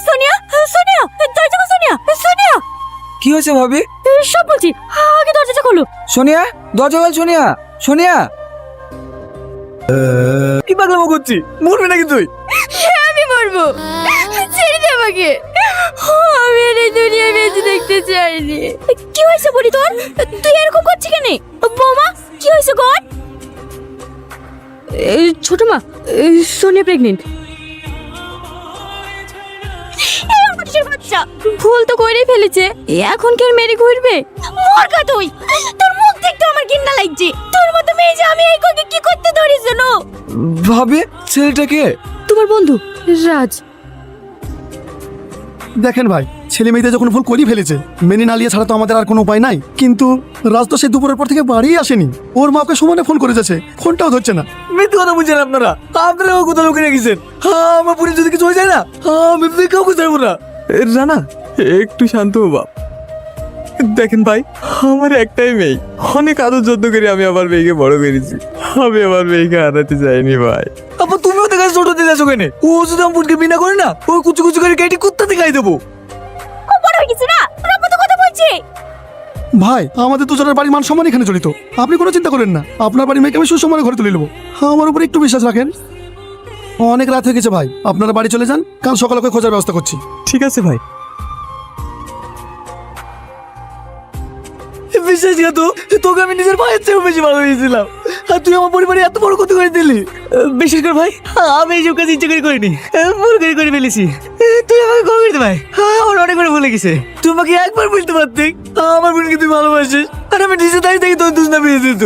সোনিয়া, সোনিয়া, দরজা খোল সোনিয়া, সোনিয়া। কি হয়েছে ভাবি? সব বলছি, আগে দরজাটা খোলো। সোনিয়া, দরজা খোল। সোনিয়া, সোনিয়া, কি পাগলামো করছি? মরবি নাকি তুই? আমি মরবো, ছেড়ে দে আমাকে। আমি আর এই দুনিয়া বেঁচে দেখতে চাইনি। কি হয়েছে বলি তোর? তুই এরকম করছিস কেন? বৌমা, কি হয়েছে গো? ছোট মা, সোনিয়া প্রেগনেন্ট। বাচ্চা ভুল তো করেই ফেলেছে, এখন কি আর মেরে ঘুরবে? মরগা তুই, তোর মুখ দেখতে আমার ঘৃণা লাগছে। তোর মতো মেয়ে যে আমি এই কোকে কি করতে ধরেছ না? ভাবি, ছেলেটাকে? তোমার বন্ধু রাজ। দেখেন ভাই, ছেলে মেয়েদের যখন ভুল করেই ফেলেছে, মেনে না লিয়ে ছাড়া তো আমাদের আর কোনো উপায় নাই। কিন্তু রাজ তো সে দুপুরের পর থেকে বাড়িই আসেনি। ওর মাকে সমানে ফোন করে যাচ্ছে, ফোনটাও ধরছে না। মিথ্যে কথা বলছেন আপনারা। আপনারা কোথাও লুকিয়ে রেখেছেন। আমার পুরি যদি কিছু হয়ে যায় না, আমি কাউকে ছাড়বো না। রানা, একটু শান্ত হো বাপ। দেখেন ভাই, আমার একটাই মেয়ে, অনেক আদর যত্ন করে আমি আমার মেয়েকে বড় করেছি। আমি আমার মেয়েকে হারাতে চাইনি ভাই। আপা, তুমিও তো কাছে ছোট দিয়ে যাচ্ছ কেন? ও যদি আমার পুটকে বিনা করে না, ও কুচু কুচু করে কেটে কুত্তাতে খাই দেবো। খুব বড় হয়ে গেছে না, ওরা কত কথা বলছে। ভাই, আমাদের দুজনের বাড়ির মান সম্মান এখানে জড়িত। আপনি কোনো চিন্তা করেন না, আপনার বাড়ির মেয়েকে আমি সুসম্মানে ঘরে তুলে নেবো। আমার উপর একটু বিশ্বাস রাখেন। অনেক রাত হয়ে গেছে ভাই, আপনারা বাড়ি চলে যান, কাল সকালে করে খোঁজার ব্যবস্থা করছি। ঠিক আছে ভাই। বিশ্বাস কর তো, তোকে আমি নিজের ভাইয়ের চেয়েও বেশি ভালোবেসেছিলাম, আর তুই আমার পরিবারে এত বড় ক্ষতি করে দিলি। বিশেষ করে ভাই, আমি এইসব কাজ ইচ্ছে করে করিনি, ভুল করে করে ফেলেছি। তুই আমাকে ক্ষমা করে দে ভাই, আমার অনেক বড় ভুলে গেছে। তুই আমাকে একবার বলতে পারতি আমার বোনকে তুই ভালোবাসিস, আর আমি নিজে দাঁড়িয়ে থেকে তোর দুষ্টা পেয়ে দিত।